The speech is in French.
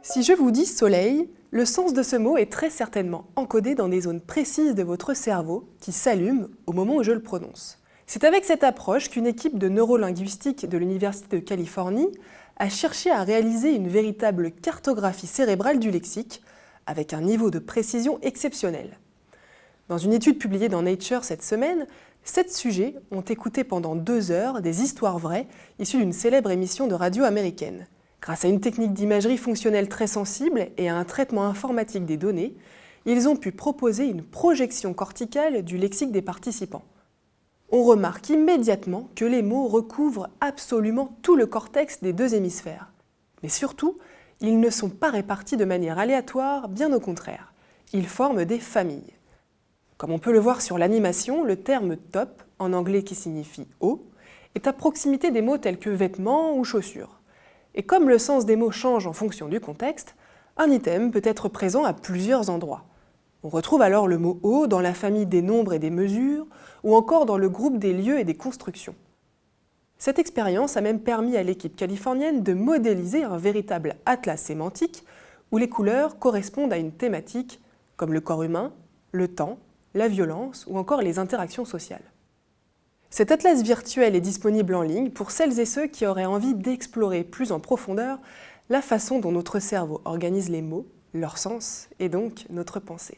Si je vous dis soleil, le sens de ce mot est très certainement encodé dans des zones précises de votre cerveau qui s'allument au moment où je le prononce. C'est avec cette approche qu'une équipe de neurolinguistique de l'Université de Californie a cherché à réaliser une véritable cartographie cérébrale du lexique avec un niveau de précision exceptionnel. Dans une étude publiée dans Nature cette semaine, 7 sujets ont écouté pendant 2 heures des histoires vraies issues d'une célèbre émission de radio américaine. Grâce à une technique d'imagerie fonctionnelle très sensible et à un traitement informatique des données, ils ont pu proposer une projection corticale du lexique des participants. On remarque immédiatement que les mots recouvrent absolument tout le cortex des 2 hémisphères. Mais surtout, ils ne sont pas répartis de manière aléatoire, bien au contraire. Ils forment des familles. Comme on peut le voir sur l'animation, le terme « top », en anglais qui signifie « haut », est à proximité des mots tels que « vêtements » ou « chaussures ». Et comme le sens des mots change en fonction du contexte, un item peut être présent à plusieurs endroits. On retrouve alors le mot « haut » dans la famille des nombres et des mesures, ou encore dans le groupe des lieux et des constructions. Cette expérience a même permis à l'équipe californienne de modéliser un véritable atlas sémantique où les couleurs correspondent à une thématique comme le corps humain, le temps, la violence ou encore les interactions sociales. Cet atlas virtuel est disponible en ligne pour celles et ceux qui auraient envie d'explorer plus en profondeur la façon dont notre cerveau organise les mots, leur sens et donc notre pensée.